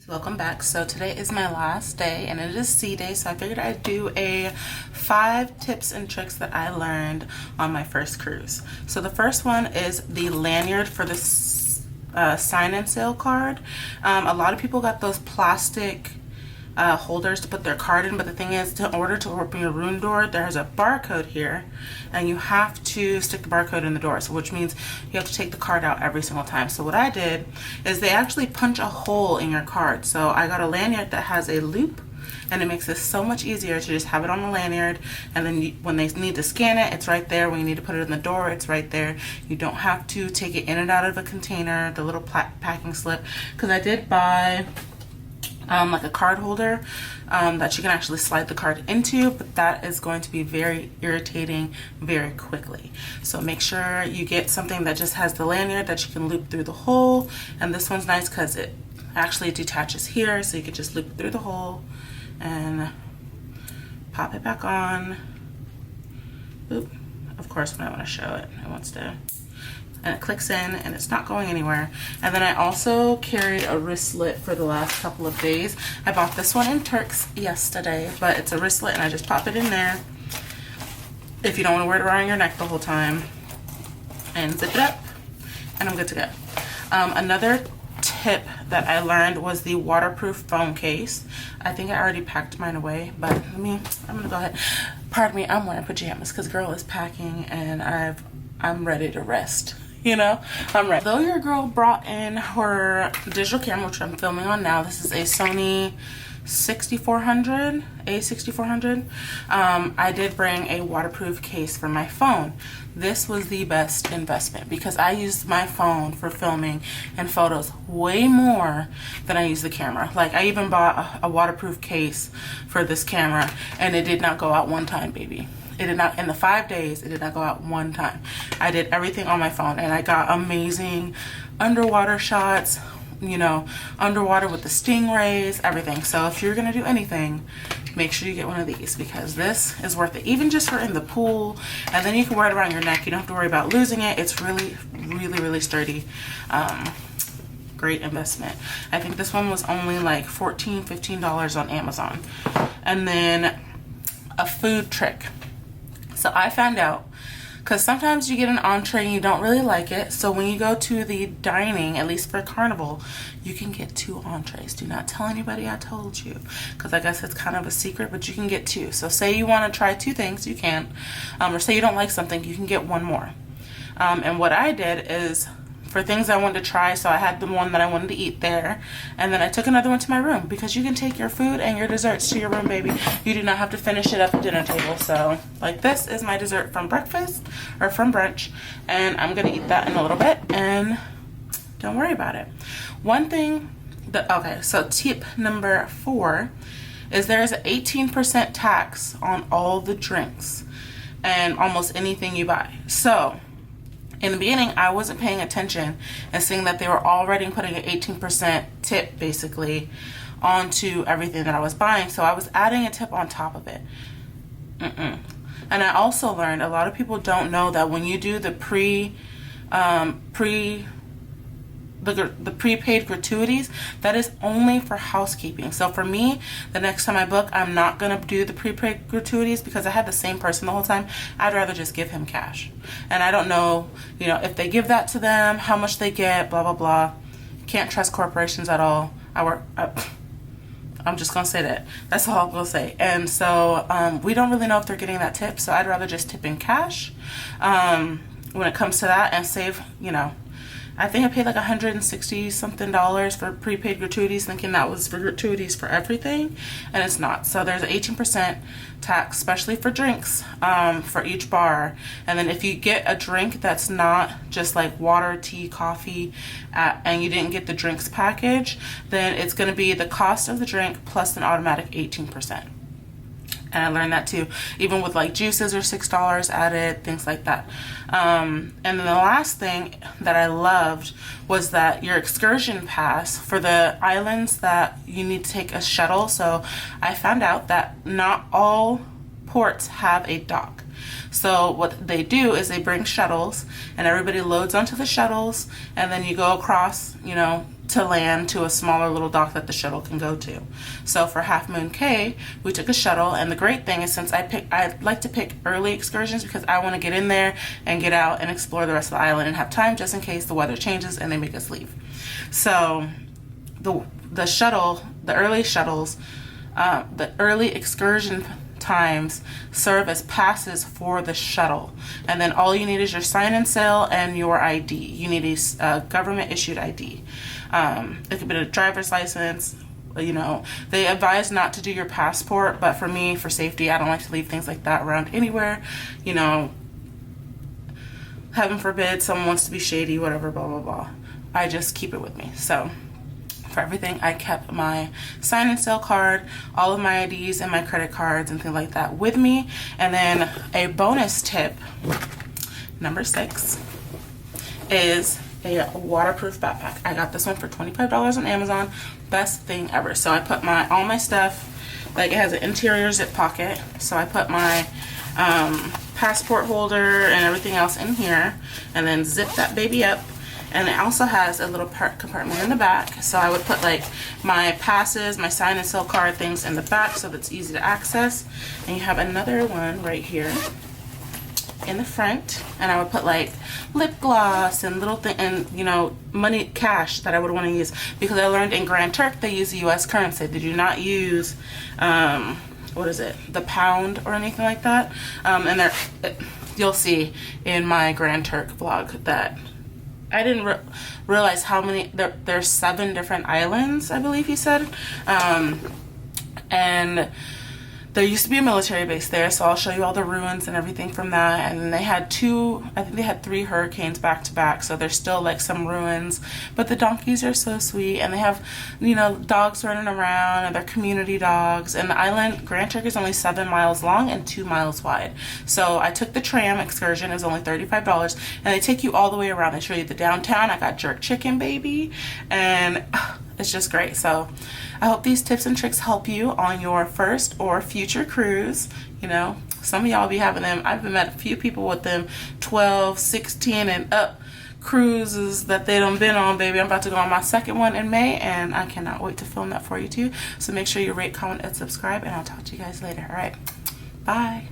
Welcome back. So today is my last day and it is sea day, so I figured I'd do a 5 tips and tricks that I learned on my first cruise. So the first one is the lanyard for the Sign&Sail card. A lot of people got those plastic holders to put their card in, but the thing is, in order to open your room door, there's a barcode here and you have to stick the barcode in the door, so which means you have to take the card out every single time. So what I did is they actually punch a hole in your card. So I got a lanyard that has a loop, and it makes this so much easier to just have it on the lanyard, and then when they need to scan it, it's right there. When you need to put it in the door, it's right there. You don't have to take it in and out of a container, the little packing slip, because I did buy like a card holder that you can actually slide the card into, but that is going to be very irritating very quickly. So make sure you get something that just has the lanyard that you can loop through the hole, and this one's nice because it actually detaches here, so you can just loop through the hole and pop it back on. Oop. Of course, when I want to show it, it wants to, and it clicks in and it's not going anywhere. And then I also carried a wristlet for the last couple of days. I bought this one in Turks yesterday, but it's a wristlet and I just pop it in there if you don't want to wear it around your neck the whole time, and zip it up and I'm good to go. Another tip that I learned was the waterproof phone case. I think I already packed mine away, but I'm gonna go ahead. Pardon me, I'm wearing pajamas because girl is packing and I'm ready to rest. You know, I'm ready. Though your girl brought in her digital camera, which I'm filming on now, this is a Sony A6400. I did bring a waterproof case for my phone. This was the best investment because I used my phone for filming and photos way more than I used the camera. Like, I even bought a waterproof case for this camera and it did not go out one time, baby. It did not, in the 5 days, it did not go out one time. I did everything on my phone and I got amazing underwater shots, you know, underwater with the stingrays, everything. So if you're gonna do anything, make sure you get one of these because this is worth it. Even just for in the pool, and then you can wear it around your neck. You don't have to worry about losing it. It's really, really, really sturdy. Great investment. I think this one was only like $14, $15 on Amazon. And then a food trick. So I found out, because sometimes you get an entree and you don't really like it, so when you go to the dining, at least for Carnival, you can get 2 entrees. Do not tell anybody I told you, because I guess it's kind of a secret, but you can get 2. So say you want to try 2 things, you can, or say you don't like something, you can get 1 more. And what I did is, for things I wanted to try, so I had the one that I wanted to eat there, and then I took another one to my room, because you can take your food and your desserts to your room, baby. You do not have to finish it at the dinner table. So like, this is my dessert from breakfast or from brunch, and I'm gonna eat that in a little bit and don't worry about it. One thing that, okay, so tip number 4 is there's an 18% tax on all the drinks and almost anything you buy. So in the beginning, I wasn't paying attention and seeing that they were already putting an 18% tip basically onto everything that I was buying. So I was adding a tip on top of it. And I also learned a lot of people don't know that when you do the prepaid gratuities, that is only for housekeeping. So for me, the next time I book, I'm not gonna do the prepaid gratuities because I had the same person the whole time. I'd rather just give him cash. And I don't know, you know, if they give that to them, how much they get, blah, blah, blah. Can't trust corporations at all. I'm just gonna say that. That's all I'm gonna say. And so we don't really know if they're getting that tip, so I'd rather just tip in cash when it comes to that and save, you know. I think I paid like $160 something for prepaid gratuities, thinking that was for gratuities for everything, and it's not. So there's an 18% tax, especially for drinks, for each bar. And then if you get a drink that's not just like water, tea, coffee, and you didn't get the drinks package, then it's going to be the cost of the drink plus an automatic 18%. And I learned that too. Even with like juices are $6 added, things like that. And then the last thing that I loved was that your excursion pass for the islands that you need to take a shuttle. So I found out that not all ports have a dock. So what they do is they bring shuttles and everybody loads onto the shuttles, and then you go across, you know, to land to a smaller little dock that the shuttle can go to. So for Half Moon Cay, we took a shuttle, and the great thing is, since I like to pick early excursions because I want to get in there and get out and explore the rest of the island and have time just in case the weather changes and they make us leave. So the shuttle, the early shuttles, the early excursion times serve as passes for the shuttle, and then all you need is your Sign&Sail and your ID. You need a government issued ID. It could be a driver's license. You know, they advise not to do your passport, but for me, for safety, I don't like to leave things like that around anywhere. You know, heaven forbid someone wants to be shady, whatever, blah blah blah. I just keep it with me. So for everything, I kept my Sign&Sail card, all of my IDs and my credit cards and things like that with me. And then a bonus tip, number 6, is a waterproof backpack. I got this one for $25 on Amazon. Best thing ever. So I put all my stuff, like it has an interior zip pocket, so I put my passport holder and everything else in here, and then zip that baby up. And it also has a little compartment in the back, so I would put like my passes, my Sign&Sail card, things in the back so that's easy to access. And you have another one right here in the front, and I would put like lip gloss and little thing, and you know, money, cash that I would want to use, because I learned in Grand Turk they use the U.S. currency. They do not use what is it, the pound or anything like that. And you'll see in my Grand Turk vlog that I didn't realize how many, there's 7 different islands, I believe he said. And there used to be a military base there, so I'll show you all the ruins and everything from that. And they had I think they had 3 hurricanes back to back, so there's still like some ruins. But the donkeys are so sweet, and they have, you know, dogs running around, and they're community dogs. And the island, Grand Turk, is only 7 miles long and 2 miles wide. So I took the tram excursion. It was only $35, and they take you all the way around. They show you the downtown. I got jerk chicken, baby, and it's just great. So I hope these tips and tricks help you on your first or future cruise. You know, some of y'all be having them. I've met a few people with them 12, 16 and up cruises that they done been on, baby. I'm about to go on my 2nd one in May, and I cannot wait to film that for you too. So make sure you rate, comment, and subscribe, and I'll talk to you guys later. All right, bye.